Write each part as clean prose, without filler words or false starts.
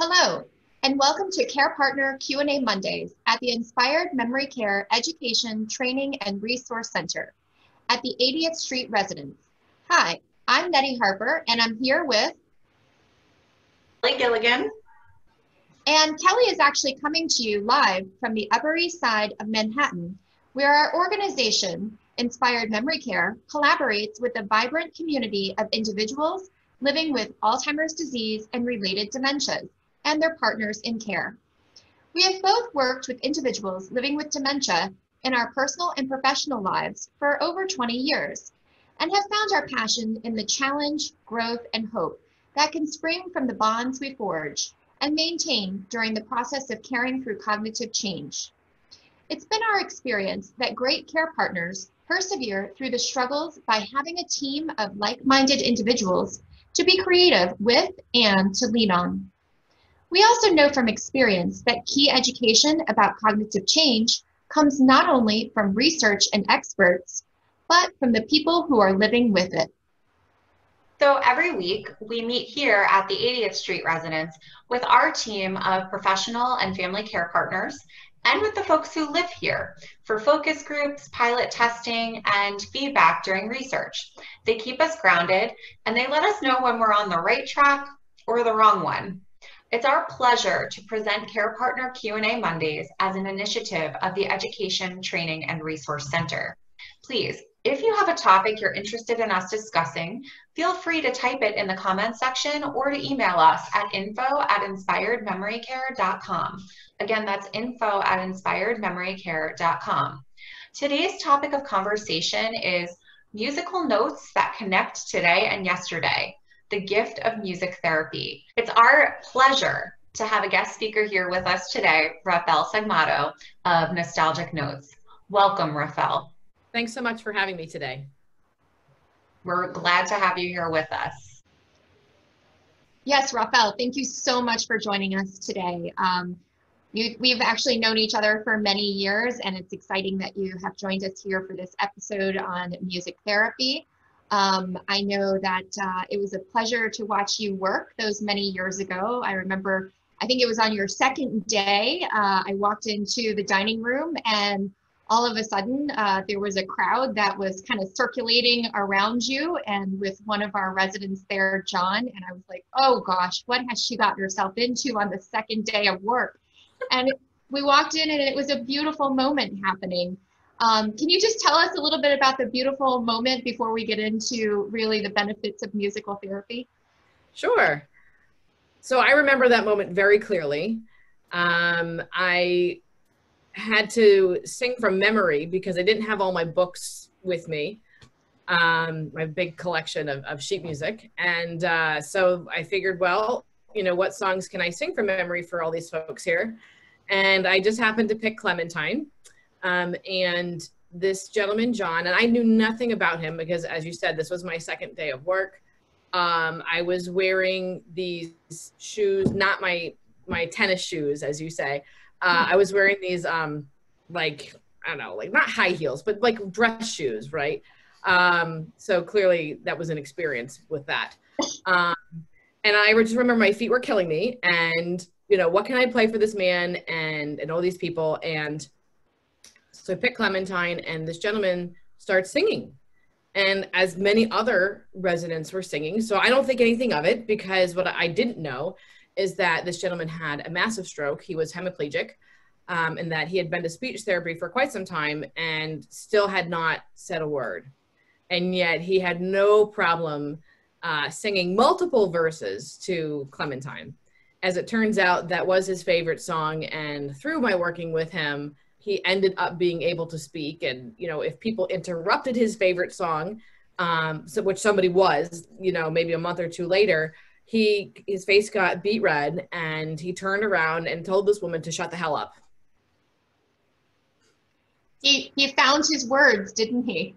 Hello, and welcome to Care Partner Q&A Mondays at the Inspired Memory Care Education, Training, and Resource Center at the 80th Street Residence. Hi, I'm Nettie Harper, and I'm here with Gilligan. And Kelly is actually coming to you live from the Upper East Side of Manhattan, where our organization, Inspired Memory Care, collaborates with a vibrant community of individuals living with Alzheimer's disease and related dementias, and their partners in care. We have both worked with individuals living with dementia in our personal and professional lives for over 20 years, and have found our passion in the challenge, growth, and hope that can spring from the bonds we forge and maintain during the process of caring through cognitive change. It's been our experience that great care partners persevere through the struggles by having a team of like-minded individuals to be creative with and to lean on. We also know from experience that key education about cognitive change comes not only from research and experts, but from the people who are living with it. So every week we meet here at the 80th Street Residence with our team of professional and family care partners and with the folks who live here for focus groups, pilot testing, and feedback during research. They keep us grounded and they let us know when we're on the right track or the wrong one. It's our pleasure to present Care Partner Q&A Mondays as an initiative of the Education, Training, and Resource Center. Please, if you have a topic you're interested in us discussing, feel free to type it in the comments section or to email us at info@inspiredmemorycare.com. Again, that's info@inspiredmemorycare.com. Today's topic of conversation is musical notes that connect today and yesterday. The gift of music therapy. It's our pleasure to have a guest speaker here with us today, Rafel Sgammato of Nostalgic Notes. Welcome, Rafel. Thanks so much for having me today. We're glad to have you here with us. Yes, Rafel, thank you so much for joining us today. We've actually known each other for many years, and it's exciting that you have joined us here for this episode on music therapy. I know that it was a pleasure to watch you work those many years ago. I remember, I think it was on your second day, I walked into the dining room and all of a sudden there was a crowd that was kind of circulating around you and with one of our residents there, John, and I was like, oh gosh, what has she gotten herself into on the second day of work? And we walked in and it was a beautiful moment happening. Can you just tell us a little bit about the beautiful moment before we get into really the benefits of musical therapy? Sure. So I remember that moment very clearly. I had to sing from memory because I didn't have all my books with me, my big collection of sheet music. And so I figured, well, you know, what songs can I sing from memory for all these folks here? And I just happened to pick Clementine. And this gentleman, John, and I knew nothing about him because, as you said, this was my second day of work. I was wearing these shoes, not my tennis shoes, as you say. I was wearing these, like, I don't know, like not high heels, but like dress shoes, right? So clearly that was an experience with that. And I just remember my feet were killing me and, you know, what can I play for this man and all these people? And so I picked Clementine and this gentleman starts singing. And as many other residents were singing, so I don't think anything of it because what I didn't know is that this gentleman had a massive stroke. He was hemiplegic and that he had been to speech therapy for quite some time and still had not said a word. And yet he had no problem singing multiple verses to Clementine. As it turns out, that was his favorite song. And through my working with him, he ended up being able to speak. And, you know, if people interrupted his favorite song, which somebody was, you know, maybe a month or two later, his face got beet red and he turned around and told this woman to shut the hell up. He found his words, didn't he?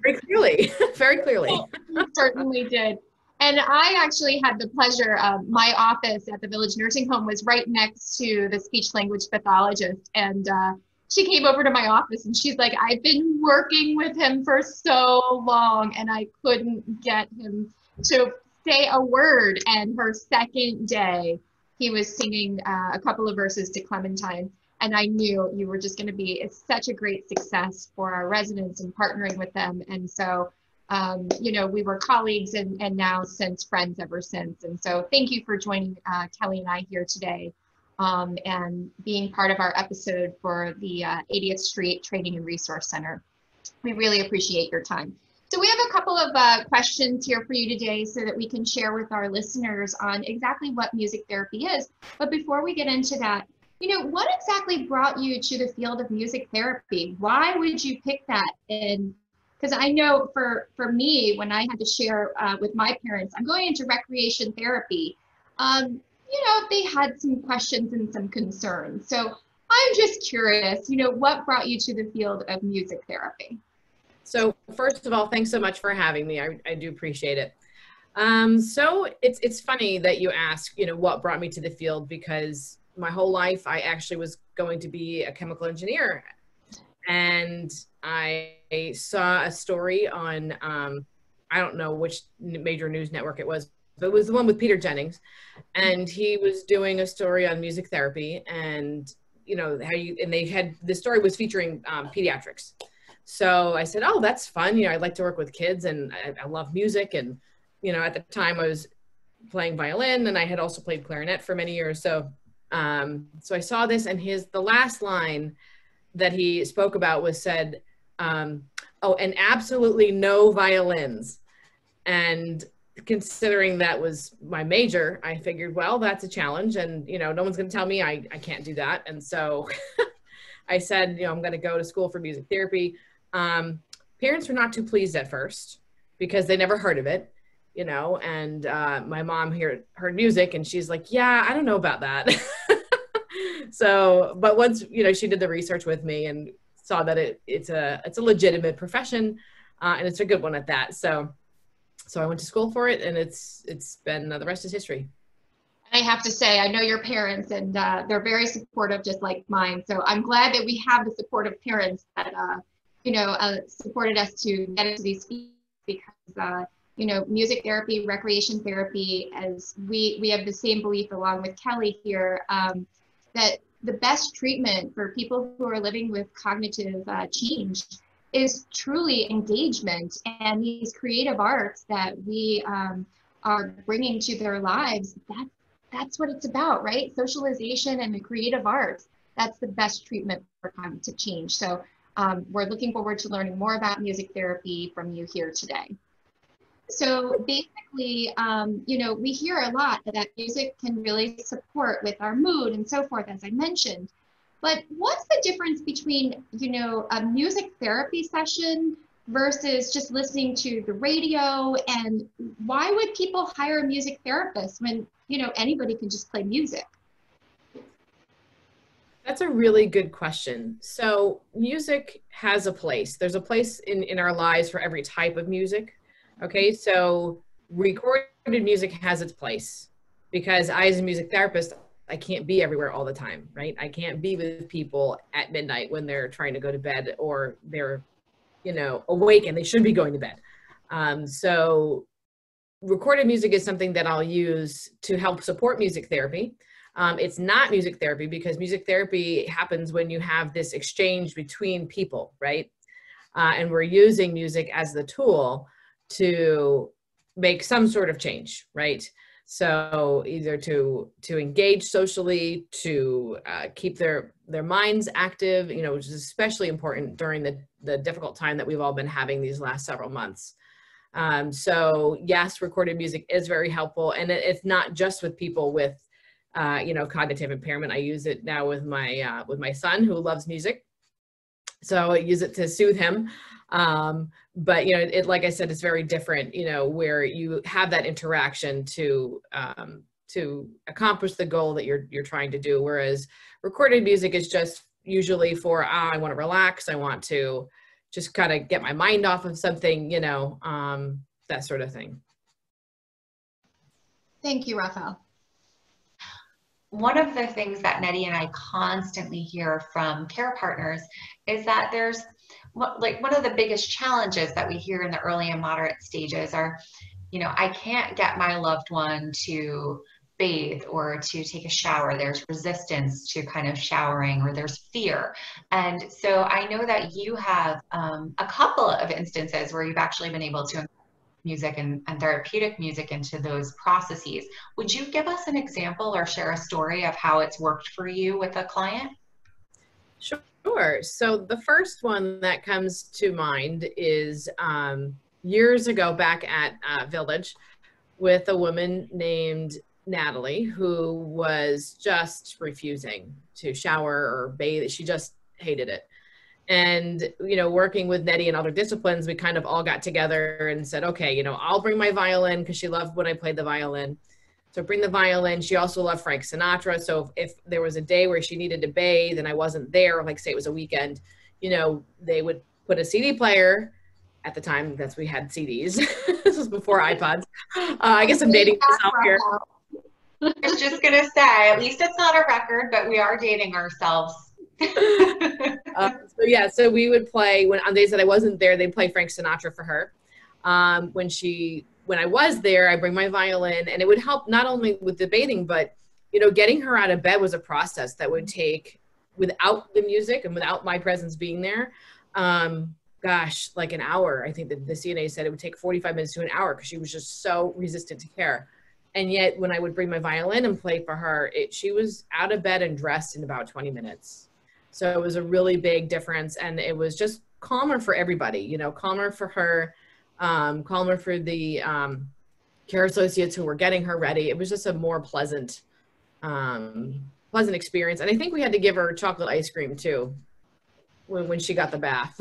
Very clearly, very clearly. He certainly did. And I actually had the pleasure of my office at the Village Nursing Home was right next to the speech language pathologist. And she came over to my office and she's like, I've been working with him for so long and I couldn't get him to say a word. And her second day, he was singing a couple of verses to Clementine. And I knew you were just going to be such a great success for our residents and partnering with them. And so, you know, we were colleagues and now since friends ever since. And so thank you for joining Kelly and I here today and being part of our episode for the 80th Street Training and Resource Center. We really appreciate your time. So we have a couple of questions here for you today so that we can share with our listeners on exactly what music therapy is. But before we get into that, you know, what exactly brought you to the field of music therapy? Why would you pick that? And because I know for me, when I had to share with my parents, I'm going into recreation therapy, you know, they had some questions and some concerns. So I'm just curious, you know, what brought you to the field of music therapy? So first of all, thanks so much for having me. I do appreciate it. So it's funny that you ask, you know, what brought me to the field, because my whole life I actually was going to be a chemical engineer. And I saw a story on, I don't know which major news network it was, but it was the one with Peter Jennings. And he was doing a story on music therapy, and, you know, the story was featuring pediatrics. So I said, oh, that's fun. You know, I'd like to work with kids, and I love music. And, you know, at the time I was playing violin, and I had also played clarinet for many years. So I saw this, and the last line that he spoke about was said, oh, and absolutely no violins. And considering that was my major, I figured, well, that's a challenge, and, you know, no one's going to tell me I can't do that. And so I said, you know, I'm going to go to school for music therapy. Parents were not too pleased at first because they never heard of it, you know, and my mom heard music, and she's like, yeah, I don't know about that. So, but once, you know, she did the research with me and saw that it's a legitimate profession, and it's a good one at that. So I went to school for it, and it's been, the rest is history. I have to say, I know your parents, and they're very supportive, just like mine. So I'm glad that we have the supportive parents that, you know, supported us to get into these fields, because, you know, music therapy, recreation therapy, as we have the same belief along with Kelly here, that the best treatment for people who are living with cognitive change is truly engagement, and these creative arts that we are bringing to their lives. That's what it's about, right? Socialization and the creative arts. That's the best treatment for cognitive change. So we're looking forward to learning more about music therapy from you here today. So basically, you know, we hear a lot that music can really support with our mood and so forth, as I mentioned. But what's the difference between, you know, a music therapy session versus just listening to the radio? And why would people hire a music therapist when, you know, anybody can just play music? That's a really good question. So music has a place. There's a place in our lives for every type of music. Okay, so recorded music has its place, because I, as a music therapist, I can't be everywhere all the time, right? I can't be with people at midnight when they're trying to go to bed, or they're, you know, awake and they should be going to bed. So recorded music is something that I'll use to help support music therapy. It's not music therapy, because music therapy happens when you have this exchange between people, right? And we're using music as the tool to make some sort of change, right? So either to engage socially, to keep their minds active, you know, which is especially important during the difficult time that we've all been having these last several months. So yes, recorded music is very helpful, and it's not just with people with you know, cognitive impairment. I use it now with my son, who loves music. So I use it to soothe him. But, you know, like I said, it's very different, you know, where you have that interaction to accomplish the goal that you're trying to do. Whereas recorded music is just usually for, I want to relax. I want to just kind of get my mind off of something, you know, that sort of thing. Thank you, Rafel. One of the things that Nettie and I constantly hear from care partners is that there's, like, one of the biggest challenges that we hear in the early and moderate stages are, you know, I can't get my loved one to bathe or to take a shower. There's resistance to kind of showering, or there's fear. And so I know that you have a couple of instances where you've actually been able to music and therapeutic music into those processes. Would you give us an example or share a story of how it's worked for you with a client? Sure. So the first one that comes to mind is years ago back at Village with a woman named Natalie, who was just refusing to shower or bathe. She just hated it. And, you know, working with Nettie and other disciplines, we kind of all got together and said, okay, you know, I'll bring my violin, because she loved when I played the violin. So bring the violin. She also loved Frank Sinatra. So if there was a day where she needed to bathe and I wasn't there, like say it was a weekend, you know, they would put a CD player. At the time, we had CDs. This was before iPods. I guess I'm dating myself here. I was just going to say, at least it's not a record, but we are dating ourselves. So we would play, on days that I wasn't there, they'd play Frank Sinatra for her. When I was there, I bring my violin, and it would help not only with the bathing, but, you know, getting her out of bed was a process that would take, without the music and without my presence being there, gosh, like an hour. I think that the CNA said it would take 45 minutes to an hour because she was just so resistant to care. And yet when I would bring my violin and play for her, she was out of bed and dressed in about 20 minutes. So it was a really big difference, and it was just calmer for everybody, you know, calmer for her, calmer for the care associates who were getting her ready. It was just a more pleasant experience. And I think we had to give her chocolate ice cream too when she got the bath,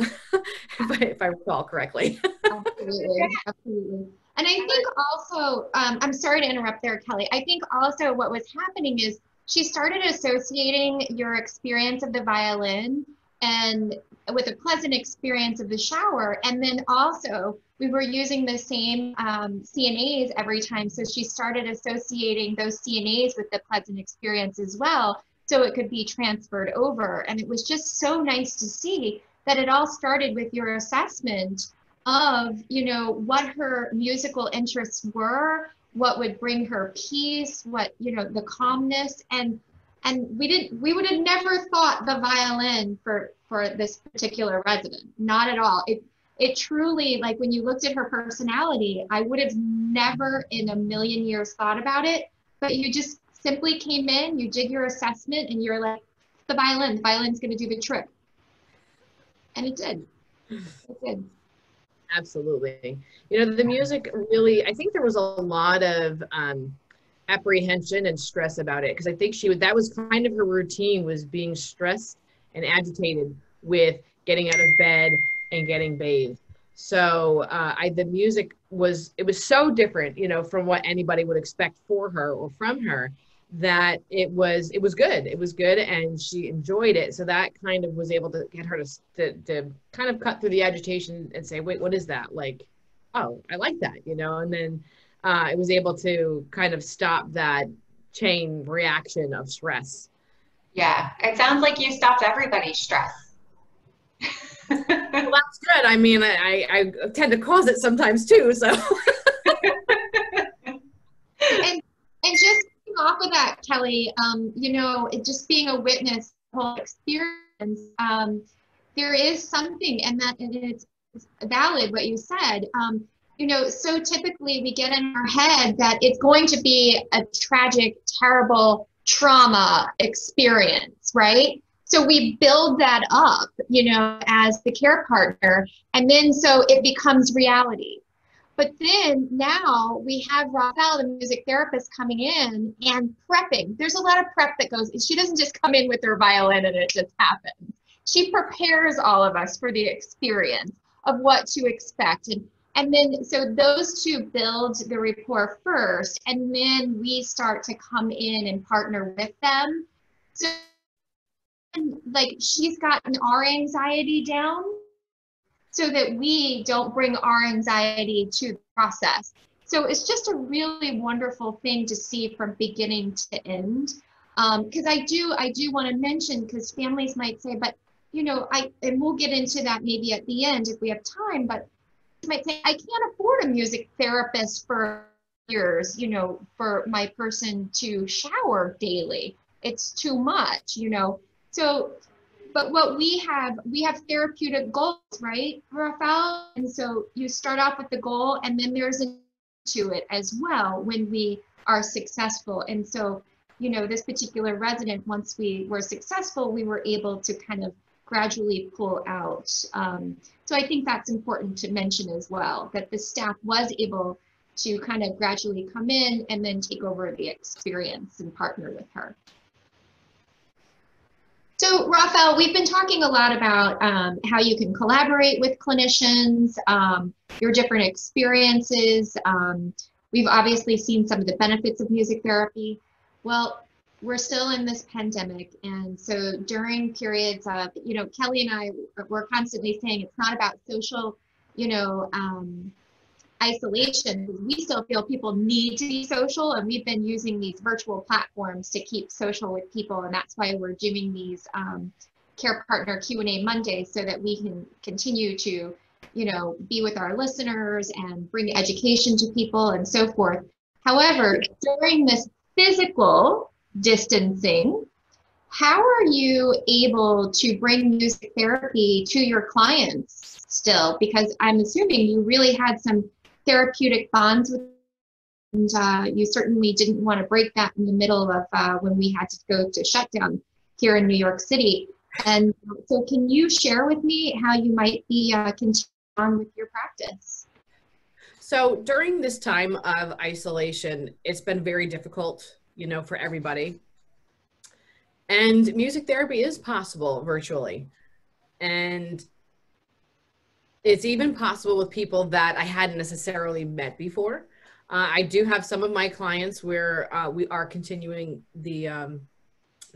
if I recall correctly. Absolutely, absolutely. And I think also, I'm sorry to interrupt there, Kelly. I think also what was happening is she started associating your experience of the violin and with a pleasant experience of the shower. And then also we were using the same CNAs every time. So she started associating those CNAs with the pleasant experience as well, so it could be transferred over. And it was just so nice to see that it all started with your assessment of, you know, what her musical interests were, what would bring her peace, what, you know, the calmness, and we would have never thought the violin for this particular resident, not at all. It truly, like when you looked at her personality, I would have never in a million years thought about it, but you just simply came in, you did your assessment, and you're like, the violin's going to do the trick. And it did. It did. Absolutely. You know, the music really, I think there was a lot of apprehension and stress about it, because I think that was kind of her routine, was being stressed and agitated with getting out of bed and getting bathed. So the music was so different, you know, from what anybody would expect for her or from her, that it was good. It was good, and she enjoyed it. So that kind of was able to get her to kind of cut through the agitation and say, wait, what is that? Like, oh, I like that, you know? And then it was able to kind of stop that chain reaction of stress. Yeah, it sounds like you stopped everybody's stress. Well, that's good. I mean, I tend to cause it sometimes too, so. and just off of that, Kelly, you know, just being a witness to the whole experience, there is something, and it's valid what you said. You know, so typically we get in our head that it's going to be a tragic, terrible trauma experience, right? So we build that up, you know, as the care partner, and then so it becomes reality. But then now we have Rafel, the music therapist, coming in and prepping. There's a lot of prep that goes, she doesn't just come in with her violin and it just happens. She prepares all of us for the experience of what to expect. And then, so those two build the rapport first, and then we start to come in and partner with them. So like she's gotten our anxiety down, so that we don't bring our anxiety to the process. So it's just a really wonderful thing to see from beginning to end. Because I do want to mention, because families might say, but you know, and we'll get into that maybe at the end if we have time, but might say, I can't afford a music therapist for years, you know, for my person to shower daily. It's too much, you know. So, but what we have therapeutic goals, right, Rafel? And so you start off with the goal, and then there's a to it as well when we are successful. And so, you know, this particular resident, once we were successful, we were able to kind of gradually pull out. So I think that's important to mention as well, that the staff was able to kind of gradually come in and then take over the experience and partner with her. So Rafel, we've been talking a lot about how you can collaborate with clinicians, your different experiences. We've obviously seen some of the benefits of music therapy. Well, we're still in this pandemic. And so during periods of, you know, Kelly and I were constantly saying it's not about social, you know, isolation. We still feel people need to be social, and we've been using these virtual platforms to keep social with people, and that's why we're doing these Care Partner Q&A Mondays, so that we can continue to, you know, be with our listeners and bring education to people and so forth. However, during this physical distancing, how are you able to bring music therapy to your clients still? Because I'm assuming you really had some therapeutic bonds with them, and you certainly didn't want to break that in the middle of when we had to go to shutdown here in New York City. And so can you share with me how you might be continuing on with your practice? So during this time of isolation, it's been very difficult, you know, for everybody. And music therapy is possible virtually. And it's even possible with people that I hadn't necessarily met before. I do have some of my clients where we are continuing the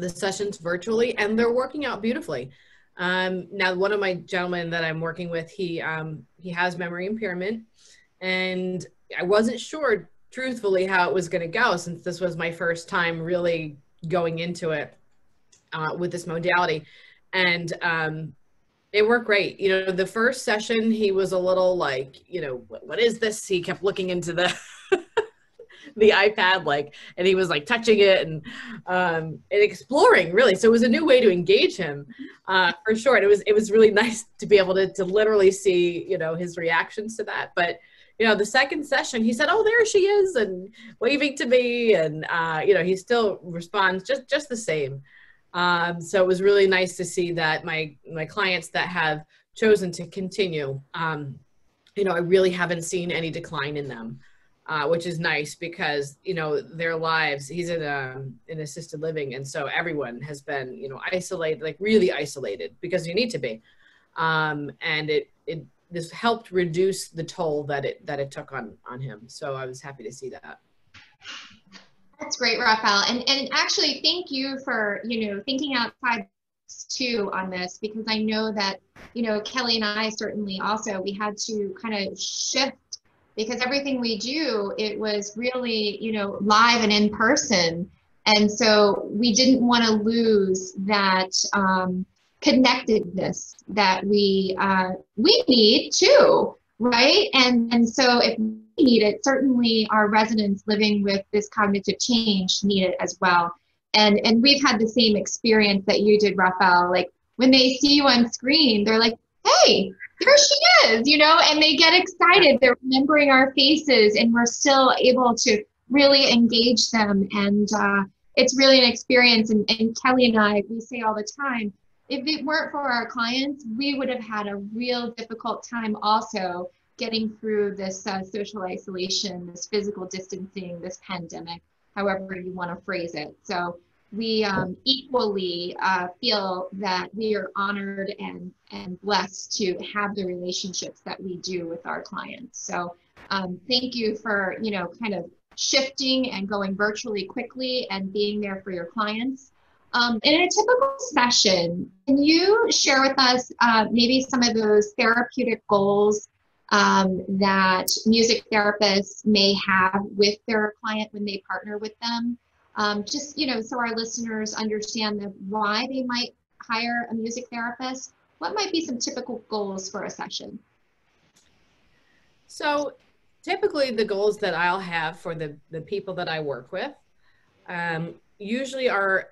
sessions virtually, and they're working out beautifully. Now, one of my gentlemen that I'm working with, he has memory impairment, and I wasn't sure, truthfully, how it was going to go, since this was my first time really going into it with this modality. And it worked great. You know, the first session, he was a little like, you know, what is this? He kept looking into the the iPad, like, and he was like touching it and exploring, really. So it was a new way to engage him, for sure. And it was really nice to be able to literally see, you know, his reactions to that. But you know, the second session, he said, "Oh, there she is," and waving to me, and you know, he still responds just the same. So it was really nice to see that my clients that have chosen to continue, you know, I really haven't seen any decline in them, which is nice, because, you know, their lives, he's in assisted living. And so everyone has been, you know, isolated, like really isolated, because you need to be. And this helped reduce the toll that it took on him. So I was happy to see that. That's great, Rafel. And actually, thank you for, you know, thinking outside too on this, because I know that, you know, Kelly and I certainly also, we had to kind of shift, because everything we do, it was really, you know, live and in person. And so we didn't want to lose that connectedness that we need too, right? And so if we need it, certainly our residents living with this cognitive change need it as well. And we've had the same experience that you did, Rafel. Like when they see you on screen, they're like, "Hey, there she is," you know, and they get excited. They're remembering our faces, and we're still able to really engage them. And it's really an experience. And Kelly and I, we say all the time, if it weren't for our clients, we would have had a real difficult time also getting through this social isolation, this physical distancing, this pandemic, however you want to phrase it. So we equally feel that we are honored and blessed to have the relationships that we do with our clients. So thank you for, you know, kind of shifting and going virtually quickly and being there for your clients. In a typical session, can you share with us maybe some of those therapeutic goals that music therapists may have with their client when they partner with them? Just, you know, so our listeners understand why they might hire a music therapist. What might be some typical goals for a session? So typically the goals that I'll have for the people that I work with usually are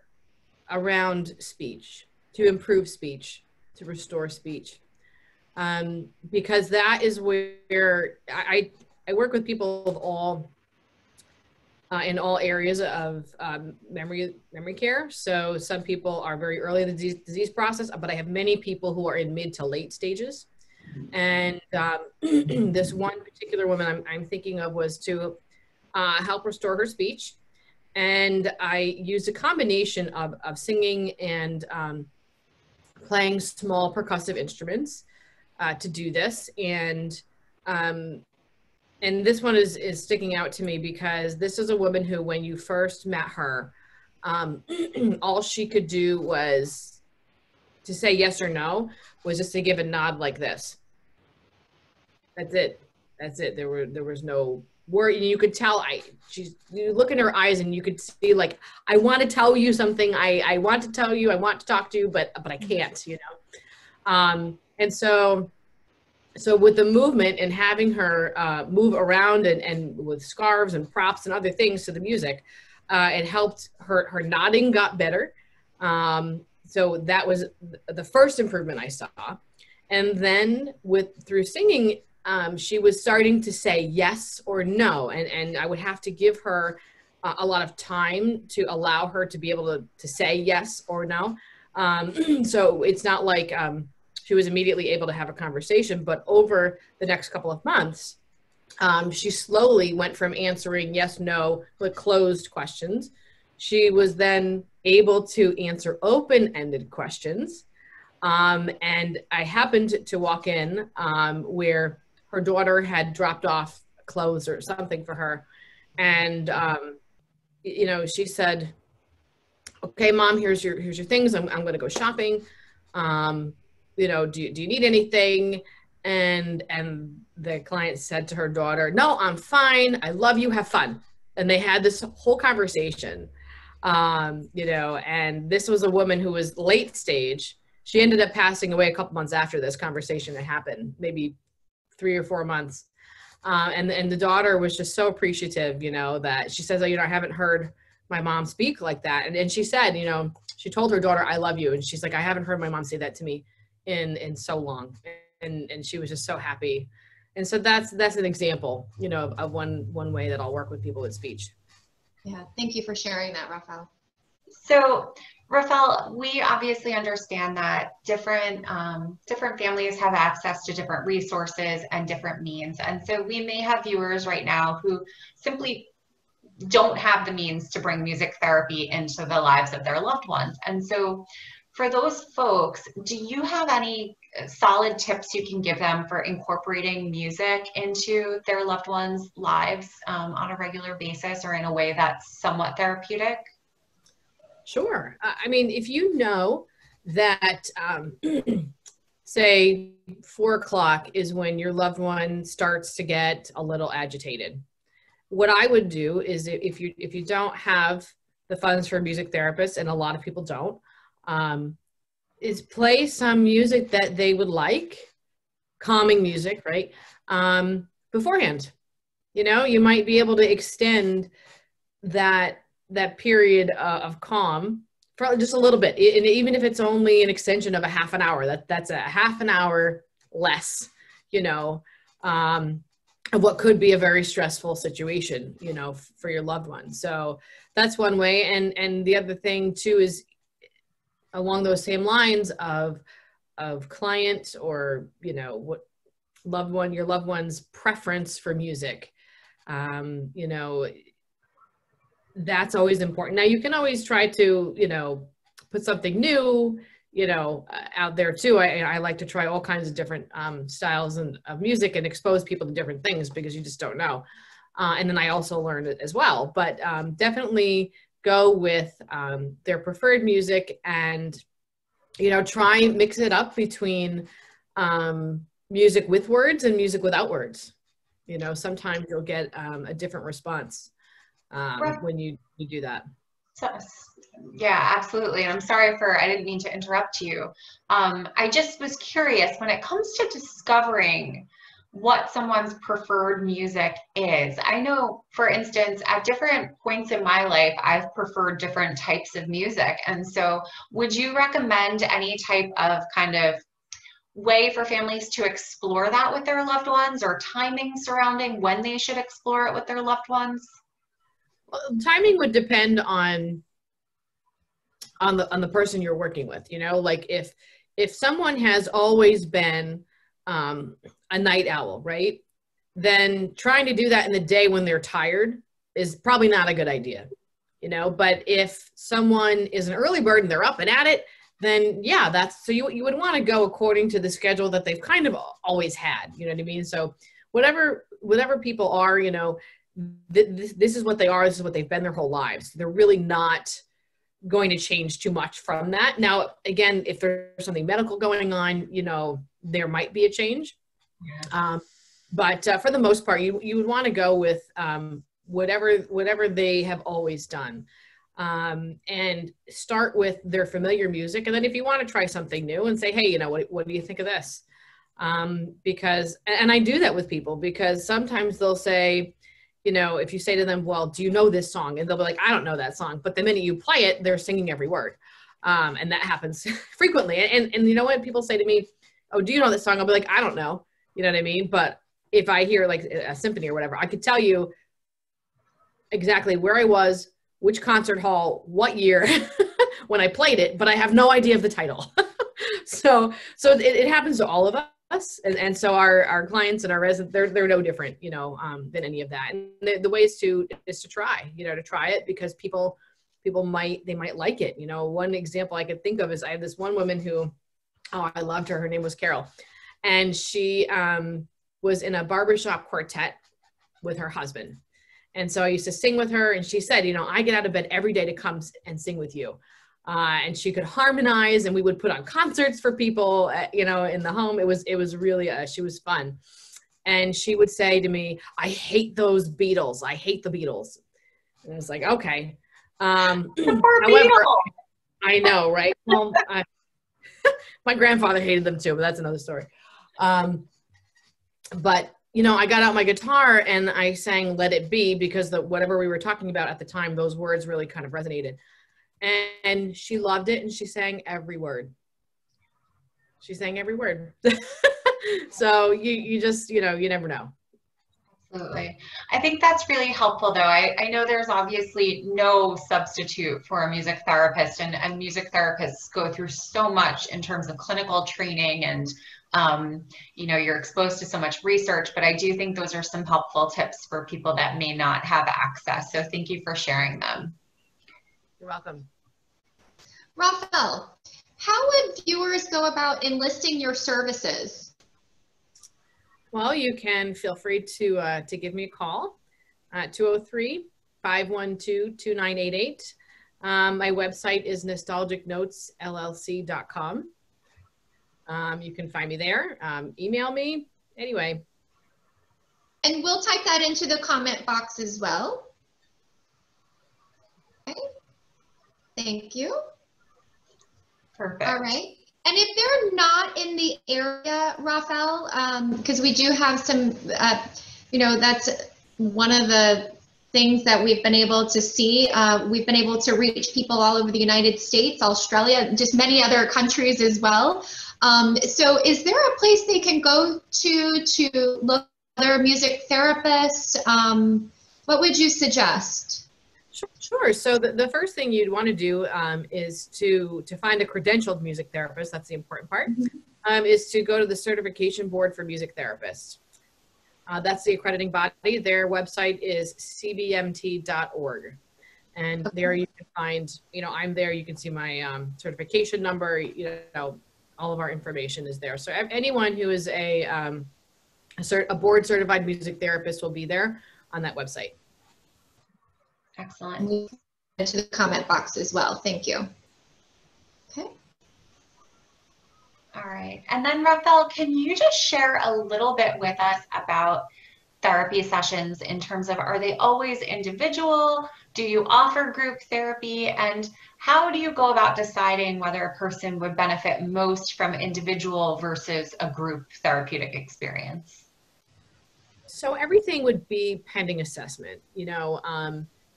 around speech, to improve speech, to restore speech. Because that is where I work with people of all in all areas of memory care. So some people are very early in the disease process, but I have many people who are in mid to late stages. And this one particular woman I'm thinking of was to help restore her speech. And I used a combination of singing and playing small percussive instruments to do this. And this one is sticking out to me because this is a woman who, when you first met her, all she could do was to say yes or no, was just to give a nod like this. That's it. That's it. There was no word. You could tell you look in her eyes and you could see, like, I want to tell you something. I want to tell you, I want to talk to you, but I can't, you know? And so with the movement and having her move around and with scarves and props and other things to the music, it helped her nodding got better. So that was the first improvement I saw. And then through singing, she was starting to say yes or no. And I would have to give her a lot of time to allow her to be able to say yes or no. So it's not like she was immediately able to have a conversation, but over the next couple of months, she slowly went from answering yes, no, like closed questions. She was then able to answer open-ended questions. And I happened to walk in where her daughter had dropped off clothes or something for her. And, you know, she said, okay, Mom, here's your things. I'm going to go shopping. You know, do you need anything? And the client said to her daughter, no, I'm fine. I love you. Have fun. And they had this whole conversation, you know, and this was a woman who was late stage. She ended up passing away a couple months after this conversation had happened, maybe 3 or 4 months. And the daughter was just so appreciative, you know, that she says, oh, you know, I haven't heard my mom speak like that. And she said, you know, she told her daughter, I love you. And she's like, I haven't heard my mom say that to me in so long. And she was just so happy. And so that's an example, you know, of one way that I'll work with people with speech. Yeah, thank you for sharing that, Rafel. So, Rafel, we obviously understand that different families have access to different resources and different means. And so we may have viewers right now who simply don't have the means to bring music therapy into the lives of their loved ones. And so for those folks, do you have any solid tips you can give them for incorporating music into their loved ones' lives on a regular basis or in a way that's somewhat therapeutic? Sure. I mean, if you know that, say 4 o'clock is when your loved one starts to get a little agitated, what I would do is if you don't have the funds for a music therapist, and a lot of people don't, is play some music that they would like, calming music, right? Beforehand, you know, you might be able to extend that period of calm for just a little bit. And even if it's only an extension of a half an hour, that's a half an hour less, you know, of what could be a very stressful situation, you know, for your loved one. So that's one way. And the other thing too is along those same lines of client or, you know, what your loved one's preference for music. You know, that's always important. Now you can always try to, you know, put something new, you know, out there too. I like to try all kinds of different styles of music and expose people to different things because you just don't know. And then I also learned it as well, but definitely go with their preferred music and, you know, try and mix it up between music with words and music without words. You know, sometimes you'll get a different response when you do that. So, yeah, absolutely. And I'm sorry I didn't mean to interrupt you. I just was curious when it comes to discovering what someone's preferred music is. I know, for instance, at different points in my life, I've preferred different types of music. And so would you recommend any type of kind of way for families to explore that with their loved ones, or timing surrounding when they should explore it with their loved ones? Well, timing would depend on the person you're working with. You know, like if someone has always been a night owl, right? Then trying to do that in the day when they're tired is probably not a good idea, you know. But if someone is an early bird and they're up and at it, then yeah, that's, so you would want to go according to the schedule that they've kind of always had, you know what I mean? So whatever people are, you know, this is what they are, this is what they've been their whole lives. They're really not going to change too much from that. Now, again, if there's something medical going on, you know, there might be a change. Yeah. But for the most part, you would want to go with whatever they have always done. And start with their familiar music. And then if you want to try something new and say, hey, you know, what do you think of this? Because, and I do that with people, because sometimes they'll say, you know, if you say to them, well, do you know this song? And they'll be like, I don't know that song. But the minute you play it, they're singing every word. And that happens frequently. And you know what? People say to me, oh, do you know this song? I'll be like, I don't know. You know what I mean? But if I hear like a symphony or whatever, I could tell you exactly where I was, which concert hall, what year when I played it, but I have no idea of the title. So it happens to all of us. And so our clients and our residents, they're no different, you know, than any of that. And the way is to try, you know, to try it, because people might like it. You know, one example I could think of is I have this one woman who, oh, I loved her. Her name was Carol. And she was in a barbershop quartet with her husband. And so I used to sing with her, and she said, you know, I get out of bed every day to come and sing with you. And she could harmonize, and we would put on concerts for people, you know, in the home. It was really, she was fun. And she would say to me, I hate those Beatles. I hate the Beatles. And I was like, okay. However, I know, right? Well, my grandfather hated them too, but that's another story. But you know, I got out my guitar and I sang Let It Be, because whatever we were talking about at the time, those words really kind of resonated. And she loved it, and she sang every word. She sang every word. So you just, you know, you never know. Absolutely. I think that's really helpful, though. I know there's obviously no substitute for a music therapist, and music therapists go through so much in terms of clinical training, and you know, you're exposed to so much research, but I do think those are some helpful tips for people that may not have access. So thank you for sharing them. You're welcome. Rafel, how would viewers go about enlisting your services? Well, you can feel free to give me a call at 203-512-2988. My website is nostalgicnotesllc.com. You can find me there, email me, anyway. And we'll type that into the comment box as well. Okay. Thank you. Perfect. All right. And if they're not in the area, Rafel, because we do have some, you know, that's one of the things that we've been able to see. We've been able to reach people all over the United States, Australia, just many other countries as well. So is there a place they can go to look at other music therapists? What would you suggest? Sure. So the first thing you'd want to do is to find a credentialed music therapist. That's the important part. Is to go to the Certification Board for Music Therapists. That's the accrediting body. Their website is cbmt.org. And there you can find, you know, I'm there. You can see my certification number, you know, all of our information is there. So anyone who is a board certified music therapist will be there on that website. Excellent. Into the comment box as well. Thank you. Okay. All right. And then Rafel, can you just share a little bit with us about therapy sessions in terms of, are they always individual? Do you offer group therapy? And how do you go about deciding whether a person would benefit most from individual versus a group therapeutic experience? So everything would be pending assessment. You know,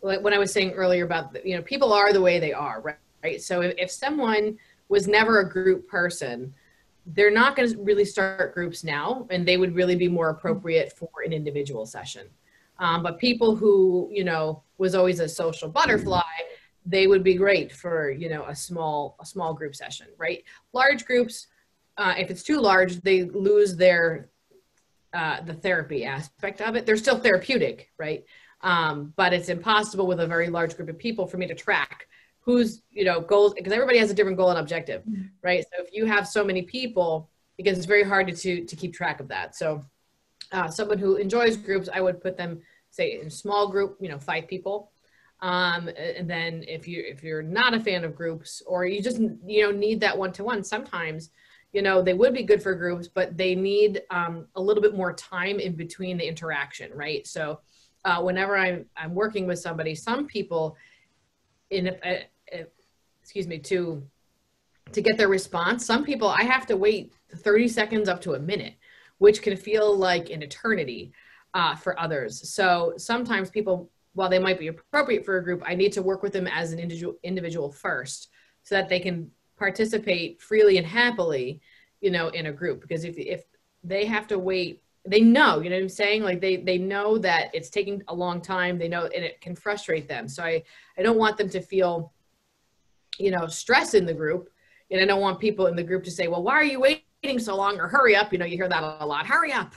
when I was saying earlier about, you know, people are the way they are, right? So if someone was never a group person, they're not going to really start groups now, and they would really be more appropriate for an individual session. But people who, you know, was always a social butterfly, they would be great for, you know, a small group session, right? Large groups, if it's too large, they lose their the therapy aspect of it. They're still therapeutic, right? But it's impossible with a very large group of people for me to track who's, you know, goals, because everybody has a different goal and objective, right? So if you have so many people, because it's very hard to keep track of that. So someone who enjoys groups, I would put them, say, in a small group, you know, 5 people. And then if you're not a fan of groups, or you just, you know, need that one-to-one, sometimes, you know, they would be good for groups, but they need a little bit more time in between the interaction, right? So whenever I'm working with somebody, some people to get their response, some people I have to wait 30 seconds up to a minute, which can feel like an eternity for others. So sometimes people, while they might be appropriate for a group, I need to work with them as an individual first, so that they can participate freely and happily, you know, in a group. Because if they have to wait, they know, you know what I'm saying? Like they know that it's taking a long time, they know, and it can frustrate them. So I don't want them to feel, you know, stress in the group. And I don't want people in the group to say, well, why are you waiting so long, or hurry up? You know, you hear that a lot, hurry up.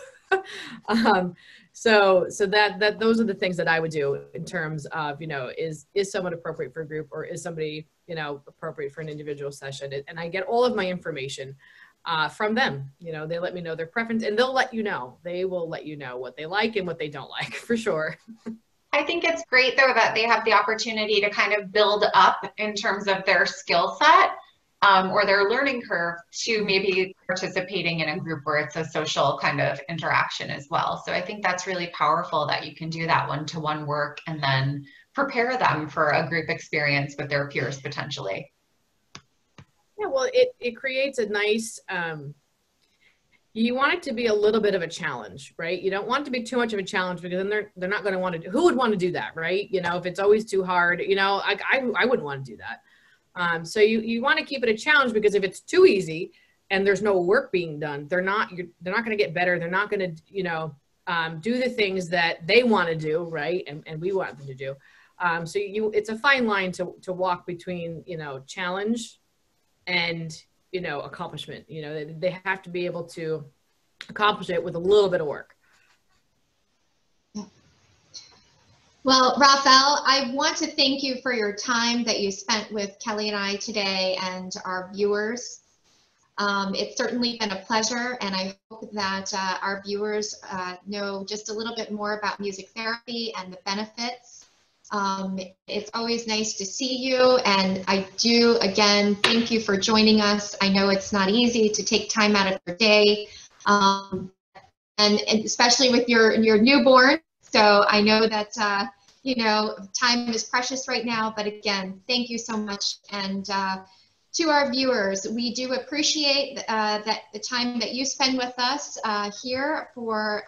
So that those are the things that I would do in terms of, you know, is someone appropriate for a group, or is somebody, you know, appropriate for an individual session? And I get all of my information from them. You know, they let me know their preference, and they'll let you know. They will let you know what they like and what they don't like, for sure. I think it's great, though, that they have the opportunity to kind of build up in terms of their skill set or their learning curve to maybe participating in a group where it's a social kind of interaction as well. So I think that's really powerful that you can do that one-to-one work and then prepare them for a group experience with their peers potentially. Yeah, well, it creates a nice, you want it to be a little bit of a challenge, right? You don't want it to be too much of a challenge, because then they're not going to want to do, who would want to do that, right? You know, if it's always too hard, you know, I wouldn't want to do that. So you want to keep it a challenge, because if it's too easy and there's no work being done, they're not going to get better. They're not going to, you know, do the things that they want to do, right? And we want them to do. So it's a fine line to walk between, you know, challenge and, you know, accomplishment. You know, they have to be able to accomplish it with a little bit of work. Well, Rafel, I want to thank you for your time that you spent with Kelly and I today, and our viewers. It's certainly been a pleasure, and I hope that our viewers know just a little bit more about music therapy and the benefits. It's always nice to see you, and I do, again, thank you for joining us. I know it's not easy to take time out of your day, and especially with your newborn. So I know that, you know, time is precious right now, but again, thank you so much. And to our viewers, we do appreciate that the time that you spend with us here for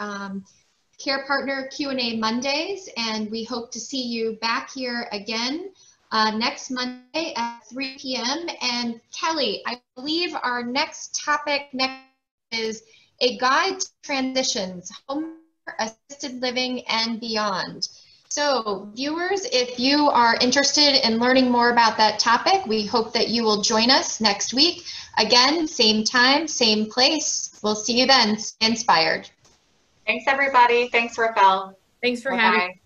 Care Partner Q&A Mondays, and we hope to see you back here again next Monday at 3 p.m. And Kelly, I believe our next topic is a guide to transitions, home assisted living and beyond. So viewers, if you are interested in learning more about that topic, we hope that you will join us next week. Again, same time, same place. We'll see you then. Stay inspired. Thanks, everybody. Thanks, Rafel. Thanks for having me.